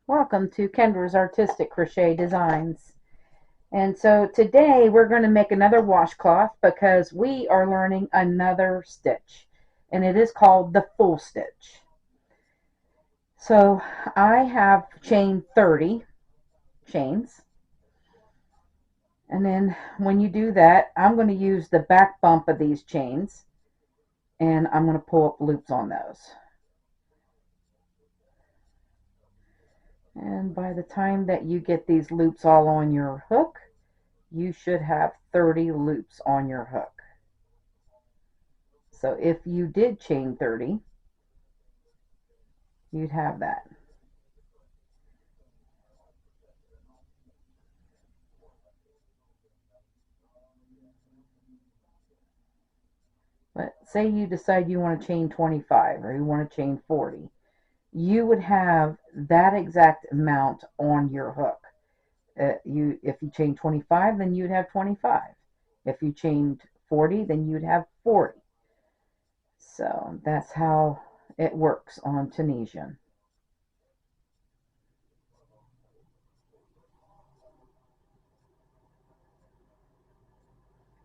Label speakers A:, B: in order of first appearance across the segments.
A: Welcome to Kendra's Artistic Crochet Designs. And so today we're going to make another washcloth because we are learning another stitch, and it is called the full stitch. So I have chained 30 chains, and then when you do that, I'm going to use the back bump of these chains and I'm going to pull up loops on those. And by the time that you get these loops all on your hook, you should have 30 loops on your hook. So if you did chain 30, you'd have that. But say you decide you want to chain 25 or you want to chain 40, you would have that exact amount on your hook. If you chain 25, then you'd have 25. If you chained 40, then you'd have 40. So that's how it works on Tunisian.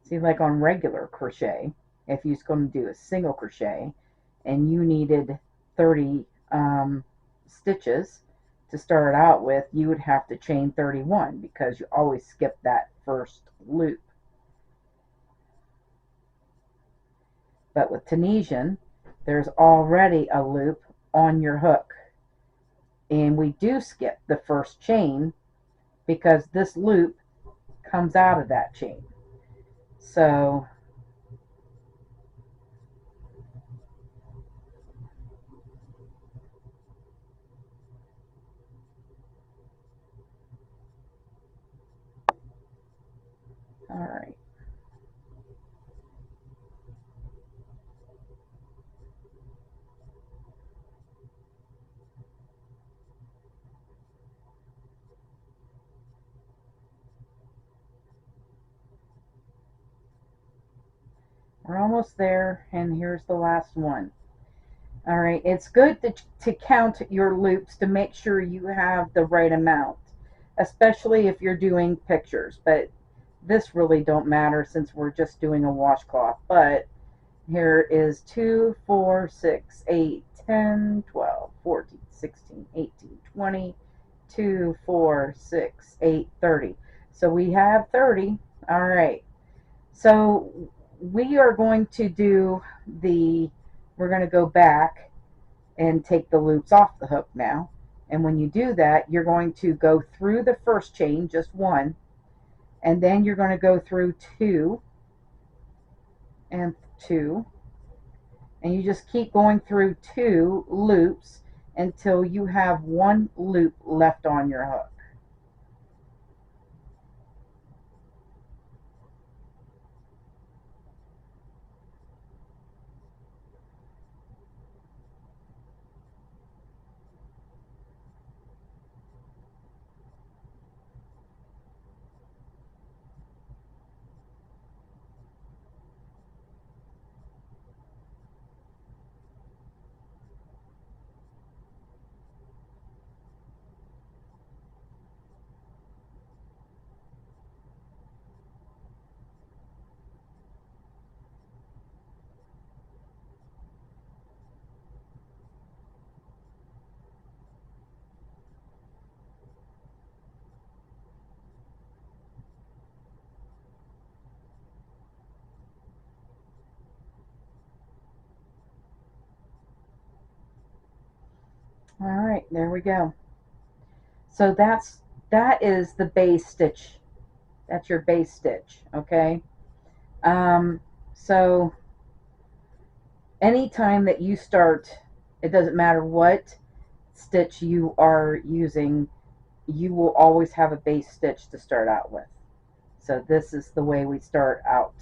A: See, like on regular crochet, if you're going to do a single crochet and you needed 30 stitches to start out with, you would have to chain 31 because you always skip that first loop. But with Tunisian, there's already a loop on your hook. And we do skip the first chain because this loop comes out of that chain. So all right. We're almost there, and here's the last one. All right, it's good to count your loops to make sure you have the right amount, especially if you're doing pictures. But this really don't matter since we're just doing a washcloth. But here is 2, 4, 6, 8, 10, 12, 14, 16, 18, 20, 2, 4, 6, 8, 30. So we have 30. All right. So we are going to do we're going to go back and take the loops off the hook now. And when you do that, you're going to go through the first chain, just one, and then you're going to go through 2 and 2, and you just keep going through 2 loops until you have 1 loop left on your hook. All right, there we go. So that is the base stitch. That's your base stitch, okay? Um, so anytime that you start, it doesn't matter what stitch you are using, you will always have a base stitch to start out with. So this is the way we start out.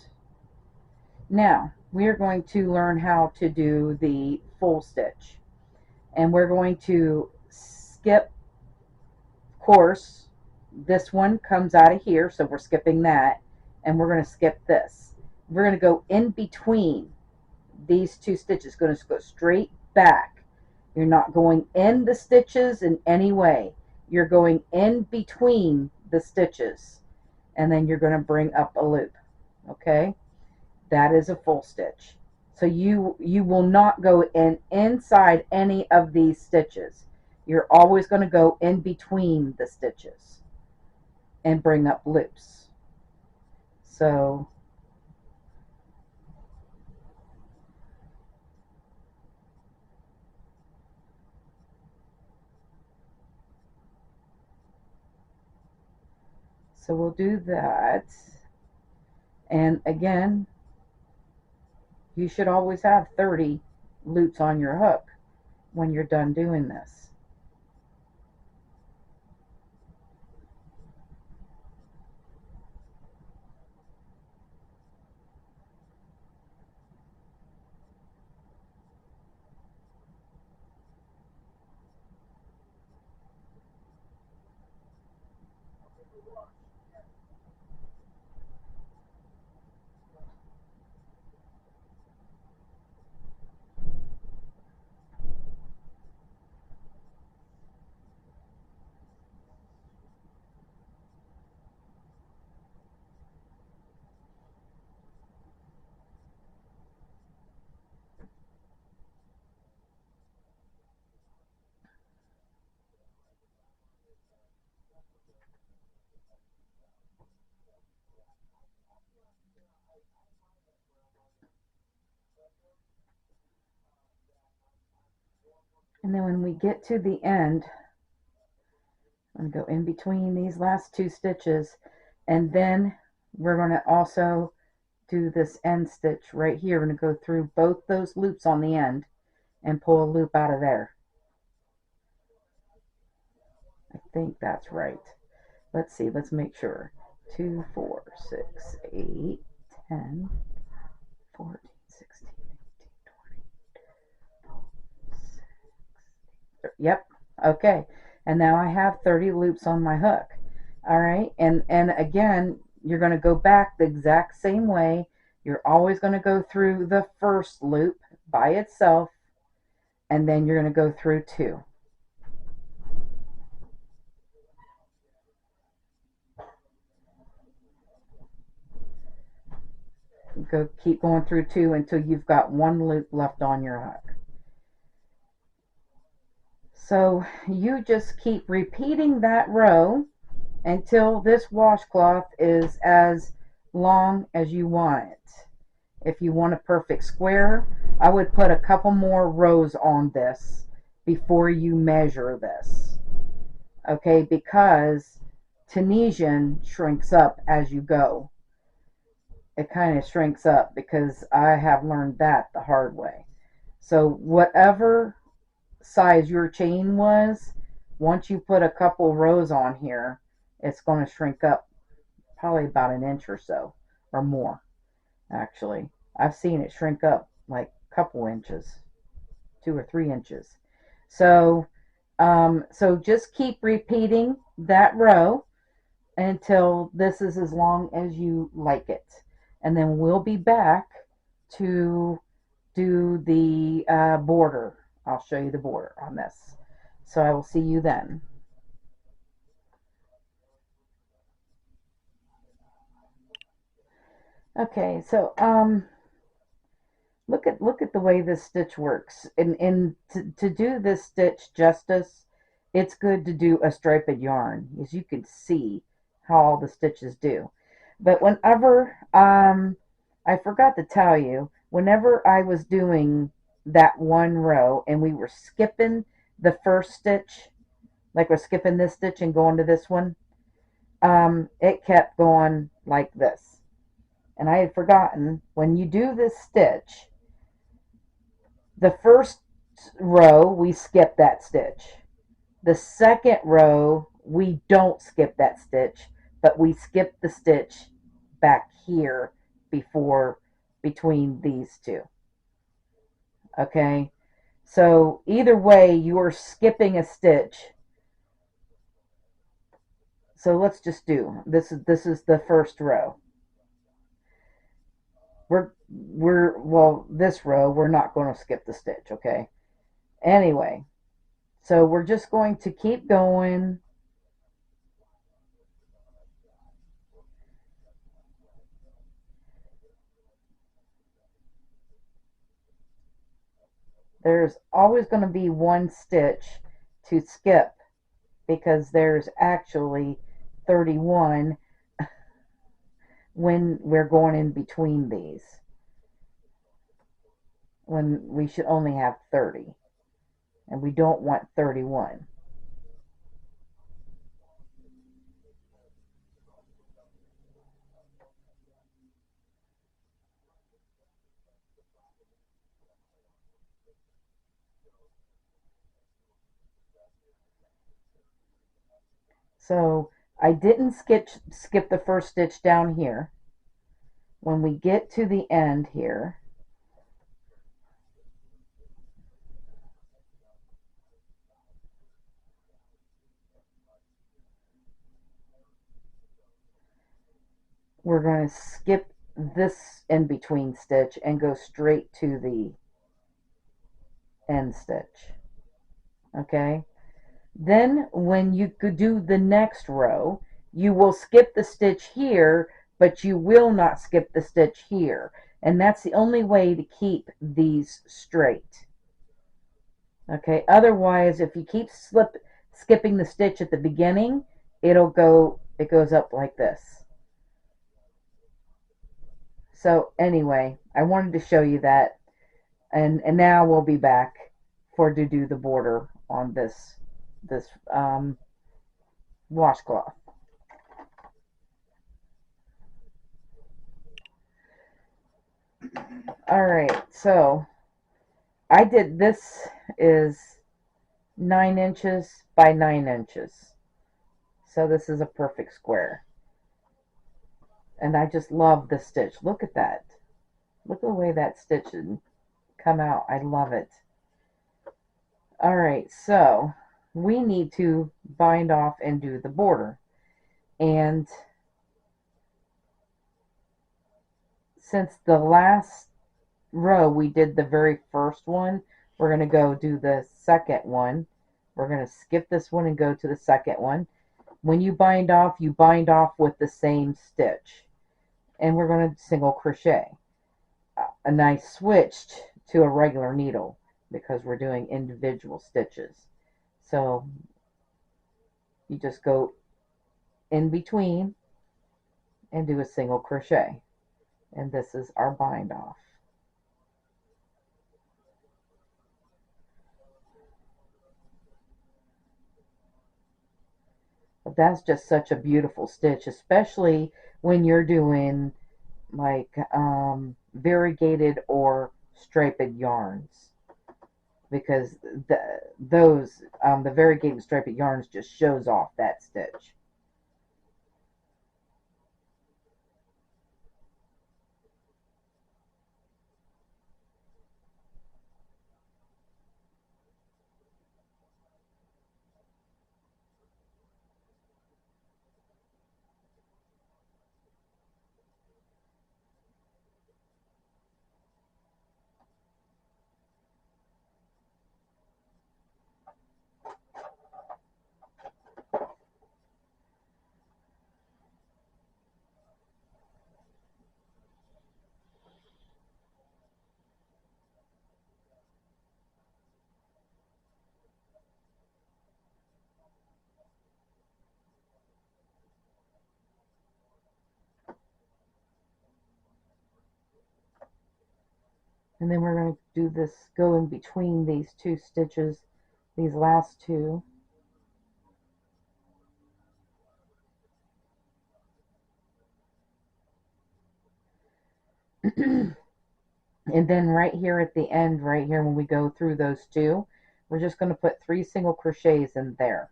A: Now we are going to learn how to do the full stitch, and we're going to skip, of course, this one comes out of here, so we're skipping that, and we're going to skip this. We're going to go in between these 2 stitches, going to go straight back. You're not going in the stitches in any way. you're going in between the stitches, and then you're going to bring up a loop. Okay, that is a full stitch. So you will not go in inside any of these stitches. You're always going to go in between the stitches and bring up loops. So we'll do that. And again, you should always have 30 loops on your hook when you're done doing this. And then when we get to the end, I'm going to go in between these last two stitches, and then we're going to also do this end stitch right here. We're going to go through both those loops on the end and pull a loop out of there. I think that's right. Let's see, let's make sure. 2, 4, 6, 8, 10, 14, 16, 18, 20. Yep. Okay. And now I have 30 loops on my hook. All right. And again, you're going to go back the exact same way. You're always going to go through the first loop by itself, and then you're going to go through 2. Keep going through 2 until you've got 1 loop left on your hook. So you just keep repeating that row until this washcloth is as long as you want it. If you want a perfect square, I would put a couple more rows on this before you measure this. Okay, because Tunisian shrinks up as you go. It kind of shrinks up because I have learned that the hard way. So whatever size your chain was, once you put a couple rows on here, it's going to shrink up probably about an inch or so, or more. Actually, I've seen it shrink up like a couple inches, 2 or 3 inches. So just keep repeating that row until this is as long as you like it, and then we'll be back to do the border. I'll show you the border on this. So I will see you then. Okay, so look at the way this stitch works. And to do this stitch justice, it's good to do a striped yarn, as you can see how all the stitches do. But whenever I forgot to tell you, whenever I was doing that one row and we were skipping the first stitch, like we're skipping this stitch and going to this one, it kept going like this. And I had forgotten, when you do this stitch, the first row we skip that stitch. The second row we don't skip that stitch, but we skip the stitch back here between these two. Okay, so either way you are skipping a stitch. So let's just do this. Is the first row. This row we're not going to skip the stitch. Okay, anyway, so we're just going to keep going there's always going to be one stitch to skip because there's actually 31 when we're going in between these, when we should only have 30, and we don't want 31. So I didn't skip the first stitch down here. When we get to the end here, we're going to skip this in between stitch and go straight to the end stitch. Okay? Then when you could do the next row, you will skip the stitch here, but you will not skip the stitch here. And that's the only way to keep these straight. Okay, otherwise if you keep skipping the stitch at the beginning, it goes up like this. So anyway, I wanted to show you that, and now we'll be back to do the border on this washcloth. All right, so I did, this is 9 inches by 9 inches, so this is a perfect square, and I just love the stitch. Look at that. Look at the way that stitch should come out. I love it. All right, so we need to bind off and do the border, and since the last row we did the very first one, we're going to go do the second one. We're going to skip this one and go to the second one. When you bind off with the same stitch, and we're going to single crochet. And I switched to a regular needle because we're doing individual stitches. So you just go in between and do a single crochet, and this is our bind off. But that's just such a beautiful stitch, especially when you're doing like variegated or striped yarns, because the variegated striped yarns just shows off that stitch. And then we're going to do this, go in between these two stitches, these last two. And then right here at the end, right here, when we go through those two, we're just going to put 3 single crochets in there.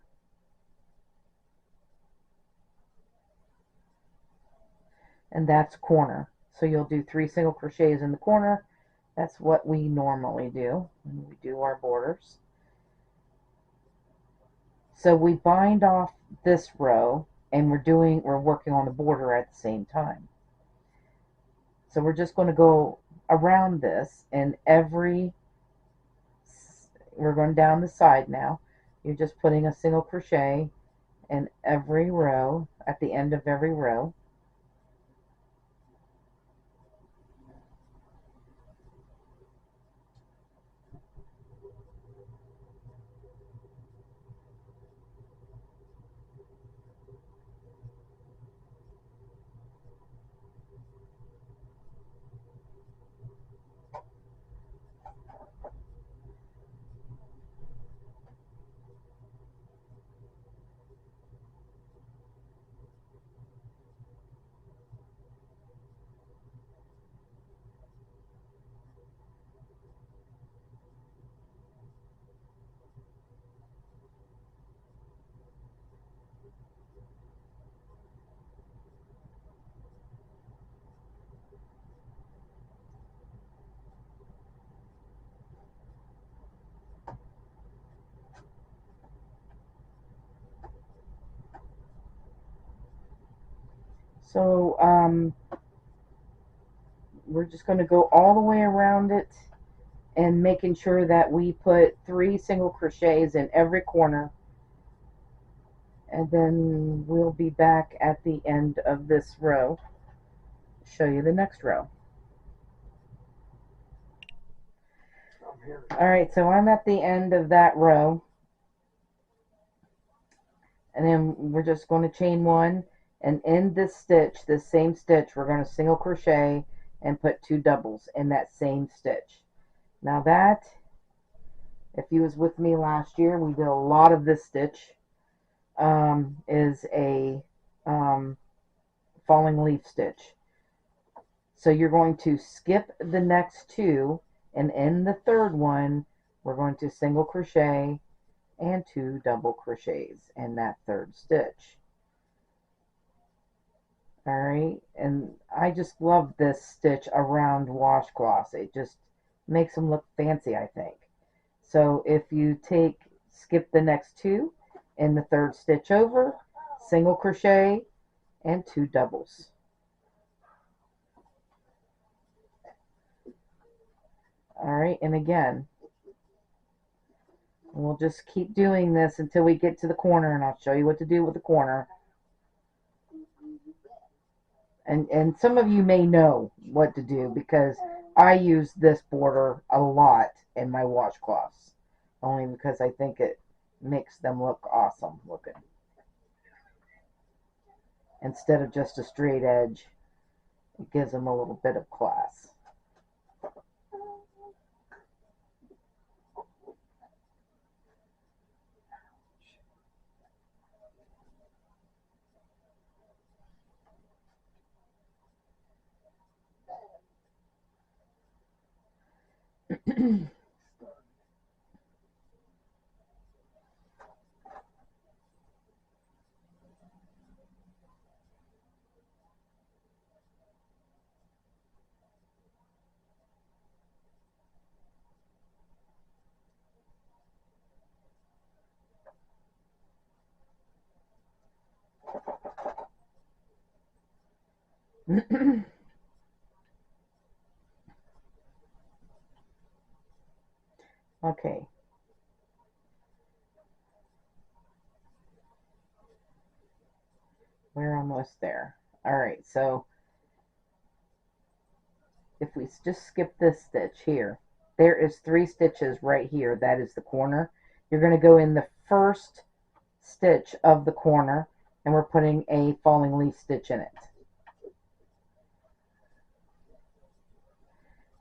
A: And that's corner. So you'll do 3 single crochets in the corner. That's what we normally do when we do our borders. So we bind off this row, and we're working on the border at the same time. So we're just going to go around this, and we're going down the side now. You're just putting a single crochet in every row, at the end of every row. So we're just going to go all the way around it and making sure that we put 3 single crochets in every corner, and then we'll be back at the end of this row to show you the next row. Alright, so I'm at the end of that row, and then we're just going to chain 1, and in this stitch, this same stitch, we're going to single crochet and put 2 doubles in that same stitch. Now that, if you was with me last year, we did a lot of this stitch. Is a falling leaf stitch. So you're going to skip the next 2, and in the third one we're going to single crochet and 2 double crochets in that third stitch. Alright, and I just love this stitch around washcloths. It just makes them look fancy, I think. So if you skip the next 2 in the third stitch over, single crochet and 2 doubles. Alright, and again, we'll just keep doing this until we get to the corner, and I'll show you what to do with the corner. And some of you may know what to do, because I use this border a lot in my washcloths, only because I think it makes them look awesome looking. Instead of just a straight edge, it gives them a little bit of class. Okay. We're almost there. Alright, so if we just skip this stitch here, there is 3 stitches right here. That is the corner. You're going to go in the first stitch of the corner, and we're putting a falling leaf stitch in it.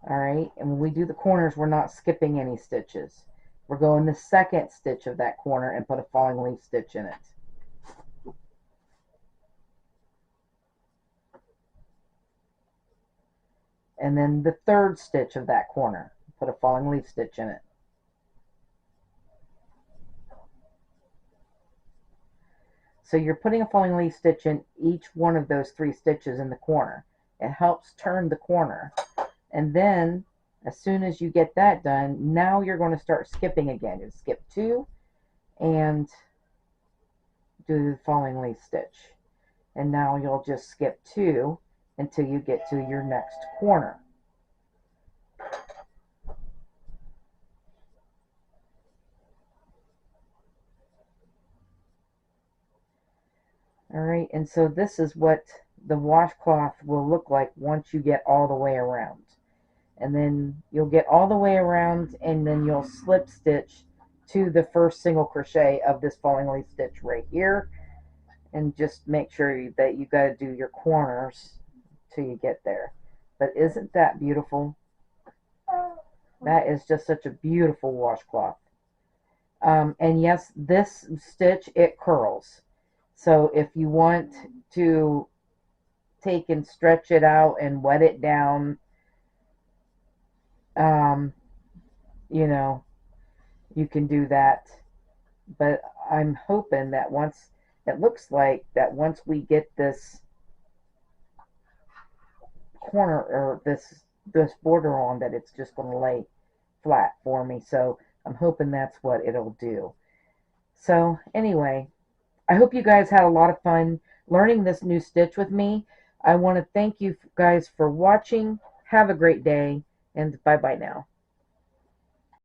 A: Alright, and when we do the corners, we're not skipping any stitches. We're going the second stitch of that corner and put a falling leaf stitch in it. And then the third stitch of that corner, put a falling leaf stitch in it. So you're putting a falling leaf stitch in each one of those 3 stitches in the corner. It helps turn the corner. And then as soon as you get that done, now you're going to start skipping again. You skip 2 and do the falling leaf stitch. And now you'll just skip 2 until you get to your next corner. Alright, and so this is what the washcloth will look like once you get all the way around. And then you'll get all the way around, and then you'll slip stitch to the first single crochet of this falling leaf stitch right here, and just make sure that you got to do your corners till you get there. But isn't that beautiful? That is just such a beautiful washcloth. And yes, this stitch, it curls. So if you want to take and stretch it out and wet it down, you know, you can do that. But I'm hoping that once, it looks like that once we get this corner, or this border on, that it's just going to lay flat for me. So I'm hoping that's what it'll do. So anyway, I hope you guys had a lot of fun learning this new stitch with me. I want to thank you guys for watching. Have a great day, and bye bye now.